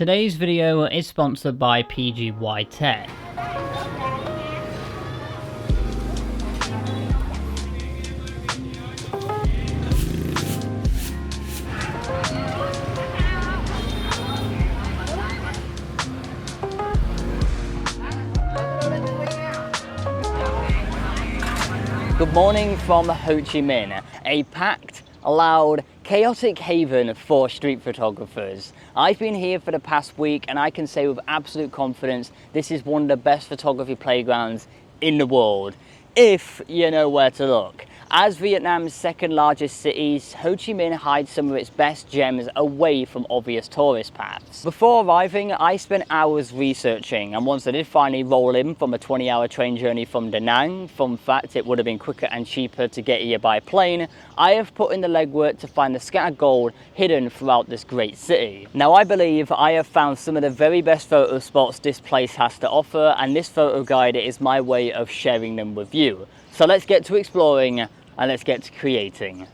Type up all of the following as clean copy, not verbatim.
Today's video is sponsored by PGY Tech. Good morning from Ho Chi Minh, a packed, loud, chaotic haven for street photographers. I've been here for the past week and I can say with absolute confidence this is one of the best photography playgrounds in the world, if you know where to look. As Vietnam's second largest city, Ho Chi Minh hides some of its best gems away from obvious tourist paths. Before arriving, I spent hours researching, and once I did finally roll in from a 20-hour train journey from Da Nang, fun fact, it would have been quicker and cheaper to get here by plane, I have put in the legwork to find the scattered gold hidden throughout this great city. Now I believe I have found some of the very best photo spots this place has to offer, and this photo guide is my way of sharing them with you. So let's get to exploring and let's get to creating.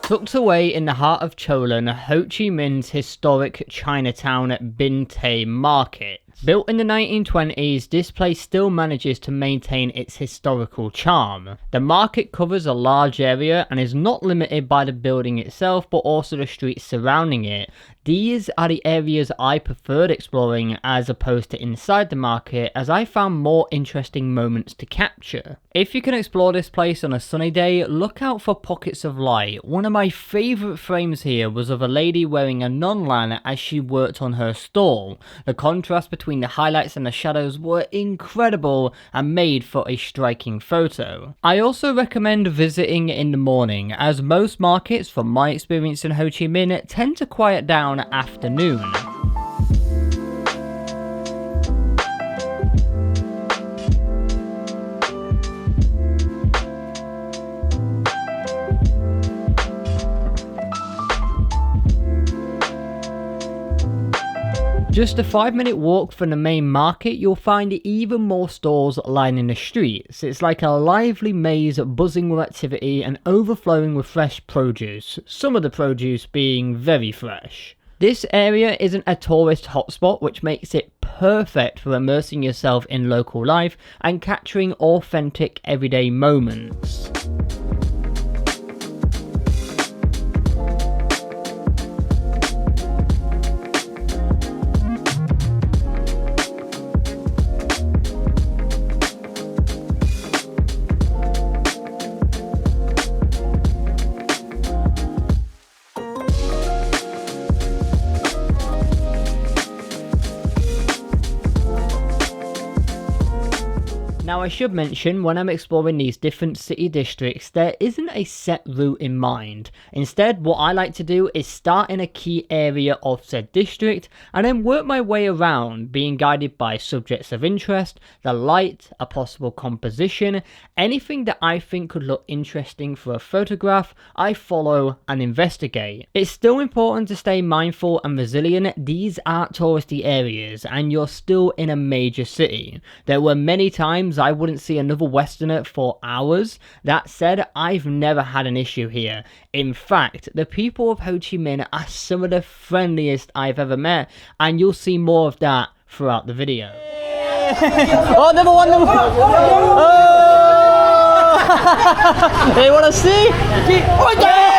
Tucked away in the heart of Cholon, Ho Chi Minh's historic Chinatown Bin Tay Market. Built in the 1920s, this place still manages to maintain its historical charm. The market covers a large area and is not limited by the building itself, but also the streets surrounding it. These are the areas I preferred exploring as opposed to inside the market, as I found more interesting moments to capture. If you can explore this place on a sunny day, look out for pockets of light. One of my favourite frames here was of a lady wearing a non-lan as she worked on her stall. The contrast between the highlights and the shadows were incredible and made for a striking photo. I also recommend visiting in the morning, as most markets, from my experience in Ho Chi Minh, tend to quiet down after noon. Just a 5-minute walk from the main market, you'll find even more stalls lining the streets. It's like a lively maze buzzing with activity and overflowing with fresh produce, some of the produce being very fresh. This area isn't a tourist hotspot, which makes it perfect for immersing yourself in local life and capturing authentic everyday moments. Now I should mention, when I'm exploring these different city districts, there isn't a set route in mind. Instead, what I like to do is start in a key area of said district and then work my way around, being guided by subjects of interest, the light, a possible composition, anything that I think could look interesting for a photograph, I follow and investigate. It's still important to stay mindful and resilient. These aren't touristy areas and you're still in a major city. There were many times I wouldn't see another Westerner for hours. That said, I've never had an issue here. In fact, the people of Ho Chi Minh are some of the friendliest I've ever met, and you'll see more of that throughout the video. Oh, number one! Oh! They want to see? Oh, yeah!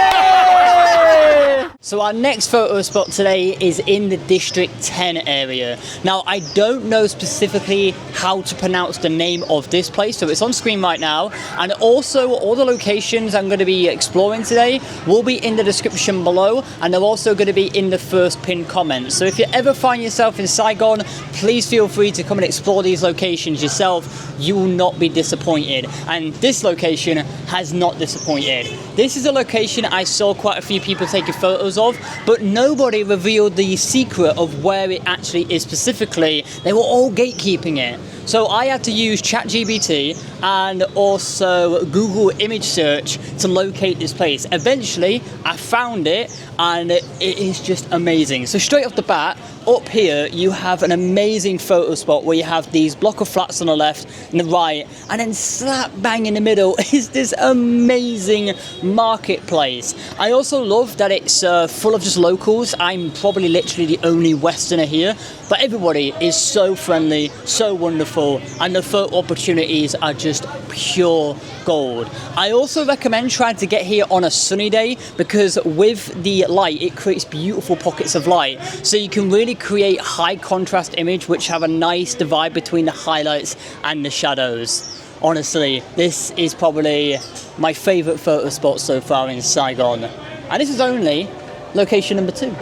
So our next photo spot today is in the District 10 area. Now I don't know specifically how to pronounce the name of this place, so it's on screen right now, and also all the locations I'm going to be exploring today will be in the description below, and they're also going to be in the first pinned comment. So if you ever find yourself in Saigon, please feel free to come and explore these locations yourself. You will not be disappointed, and this location has not disappointed. This is a location I saw quite a few people taking photos of, but nobody revealed the secret of where it actually is specifically. They were all gatekeeping it. So I had to use ChatGPT and also Google image search to locate this place. Eventually, I found it, and it is just amazing. So straight off the bat, up here you have an amazing photo spot where you have these block of flats on the left and the right, and then slap bang in the middle is this amazing marketplace. I also love that it's full of just locals. I'm probably literally the only Westerner here, but everybody is so friendly, so wonderful, and the photo opportunities are just pure gold. I also recommend trying to get here on a sunny day, because with the light it creates beautiful pockets of light, so you can really create high contrast image which have a nice divide between the highlights and the shadows. Honestly, this is probably my favorite photo spot so far in Saigon, and this is only location number 2.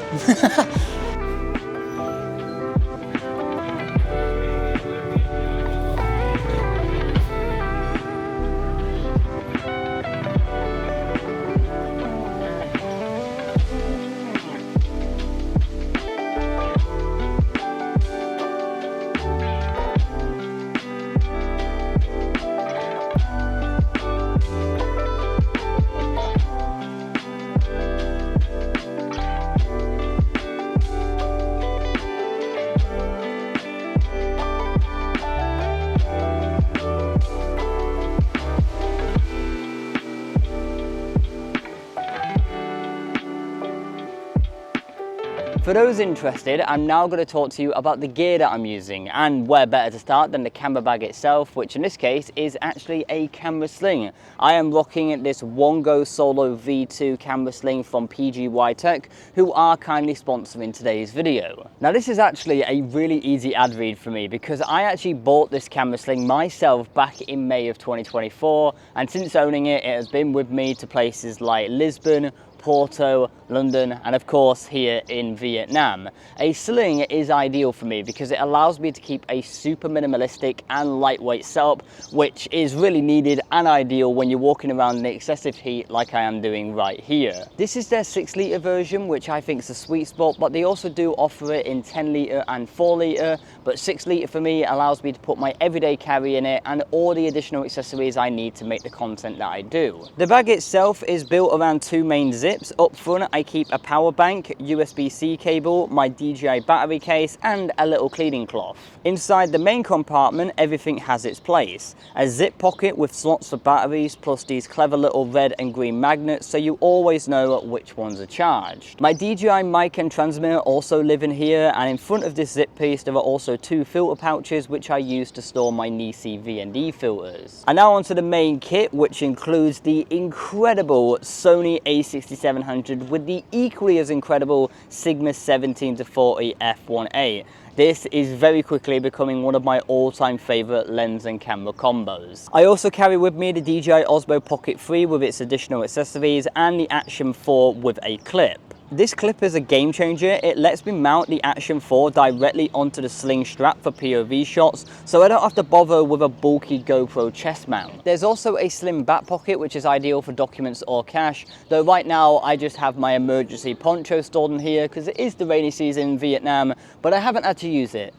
For those interested, I'm now going to talk to you about the gear that I'm using, and where better to start than the camera bag itself, which in this case is actually a camera sling. I am rocking this One Go Solo V2 camera sling from PGY Tech, who are kindly sponsoring today's video. Now this is actually a really easy ad read for me, because I actually bought this camera sling myself back in May of 2024, and since owning it, it has been with me to places like Lisbon, Porto, London, and of course here in Vietnam. A sling is ideal for me because it allows me to keep a super minimalistic and lightweight setup, which is really needed and ideal when you're walking around in excessive heat like I am doing right here. This is their 6-litre version, which I think is a sweet spot, but they also do offer it in 10-litre and 4-litre, but 6-litre for me allows me to put my everyday carry in it and all the additional accessories I need to make the content that I do. The bag itself is built around 2 main zips. Up front I keep a power bank, USB-C cable, my DJI battery case, and a little cleaning cloth. Inside the main compartment everything has its place. A zip pocket with slots for batteries, plus these clever little red and green magnets so you always know which ones are charged. My DJI mic and transmitter also live in here, and in front of this zip piece there are also 2 filter pouches which I use to store my Nisi V&D filters. And now onto the main kit, which includes the incredible Sony A6700 with the equally as incredible Sigma 17-40 f1.8. This is very quickly becoming one of my all-time favourite lens and camera combos. I also carry with me the DJI Osmo Pocket 3 with its additional accessories and the Action 4 with a clip. This clip is a game changer. It lets me mount the Action 4 directly onto the sling strap for POV shots, so I don't have to bother with a bulky GoPro chest mount. There's also a slim back pocket which is ideal for documents or cash, though right now I just have my emergency poncho stored in here because it is the rainy season in Vietnam, but I haven't had to use it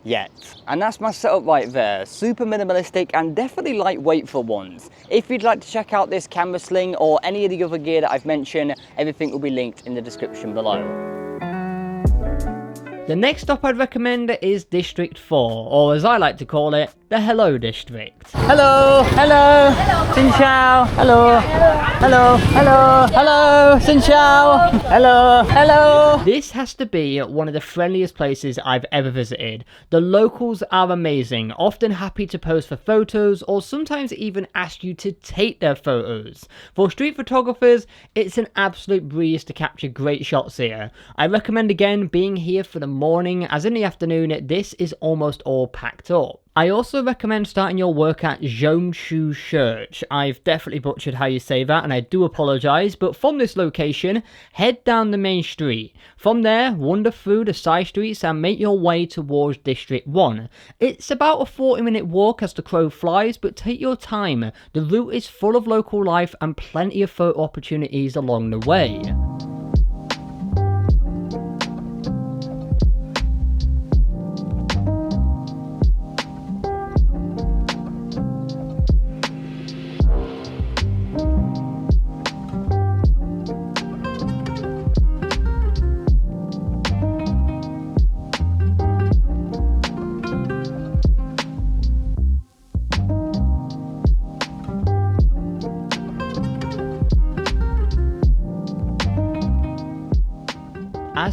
yet. And that's my setup right there. Super minimalistic and definitely lightweight for once. If you'd like to check out this camera sling or any of the other gear that I've mentioned, everything will be linked in the description below. The next stop I'd recommend is District 4, or as I like to call it, the Hello District. Hello, hello, hello. Xin chào, hello, hello, hello, hello, xin chào, hello, hello. This has to be one of the friendliest places I've ever visited. The locals are amazing, often happy to pose for photos or sometimes even ask you to take their photos. For street photographers, it's an absolute breeze to capture great shots here. I recommend again being here for the morning, as in the afternoon this is almost all packed up. I also recommend starting your work at Cho Xom Cui Church. I've definitely butchered how you say that and I do apologise, but from this location, head down the main street. From there, wander through the side streets and make your way towards District 1. It's about a 40-minute walk as the crow flies, but take your time. The route is full of local life and plenty of photo opportunities along the way.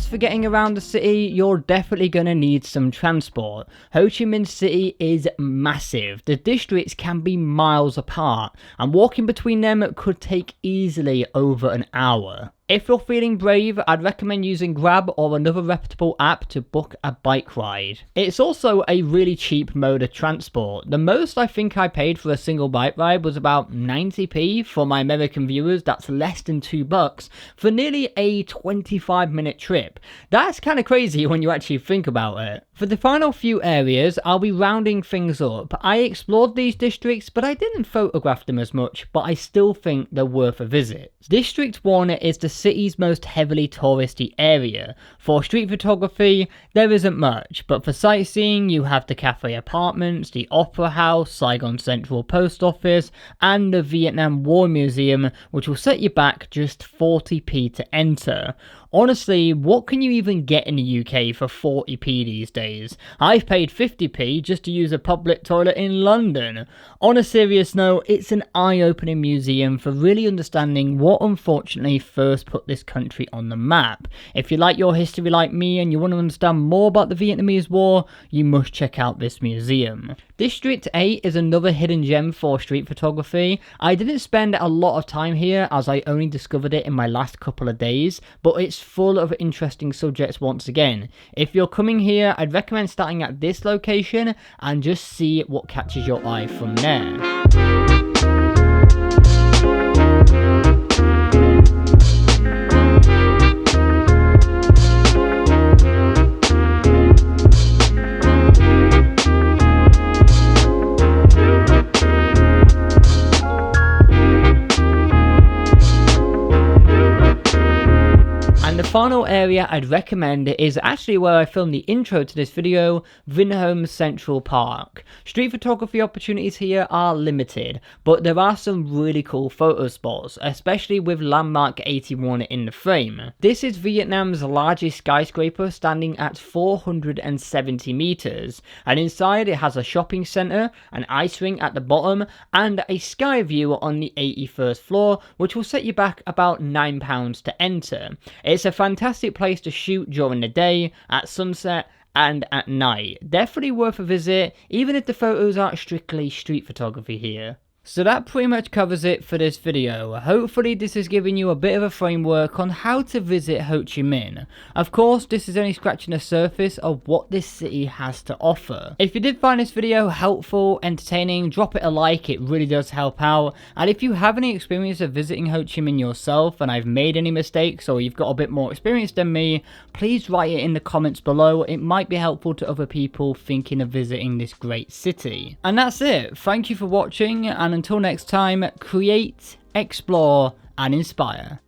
as for getting around the city, you're definitely going to need some transport. Ho Chi Minh City is massive. The districts can be miles apart, and walking between them could take easily over an hour. If you're feeling brave, I'd recommend using Grab or another reputable app to book a bike ride. It's also a really cheap mode of transport. The most I think I paid for a single bike ride was about 90p. For my American viewers, that's less than $2 for nearly a 25-minute trip. That's kind of crazy when you actually think about it. For the final few areas, I'll be rounding things up. I explored these districts, but I didn't photograph them as much, but I still think they're worth a visit. District 1 is the city's most heavily touristy area. For street photography, there isn't much, but for sightseeing, you have the Cafe Apartments, the Opera House, Saigon Central Post Office, and the Vietnam War Museum, which will set you back just 40p to enter. Honestly, what can you even get in the UK for 40p these days? I've paid 50p just to use a public toilet in London. On a serious note, it's an eye-opening museum for really understanding what unfortunately first put this country on the map. If you like your history like me and you want to understand more about the Vietnamese War, you must check out this museum. District 8 is another hidden gem for street photography. I didn't spend a lot of time here as I only discovered it in my last couple of days, but it's full of interesting subjects once again. If you're coming here, I'd recommend starting at this location and just see what catches your eye from there. The final area I'd recommend is actually where I filmed the intro to this video, Vinhomes Central Park. Street photography opportunities here are limited, but there are some really cool photo spots, especially with Landmark 81 in the frame. This is Vietnam's largest skyscraper, standing at 470 meters, and inside it has a shopping center, an ice rink at the bottom, and a sky view on the 81st floor, which will set you back about £9 to enter. It's a fantastic place to shoot during the day, at sunset, and at night. Definitely worth a visit, even if the photos aren't strictly street photography here. So that pretty much covers it for this video. Hopefully this has given you a bit of a framework on how to visit Ho Chi Minh. Of course, this is only scratching the surface of what this city has to offer. If you did find this video helpful, entertaining, drop it a like, it really does help out. And if you have any experience of visiting Ho Chi Minh yourself and I've made any mistakes or you've got a bit more experience than me, please write it in the comments below. It might be helpful to other people thinking of visiting this great city. And that's it. Thank you for watching, and until next time, create, explore, and inspire.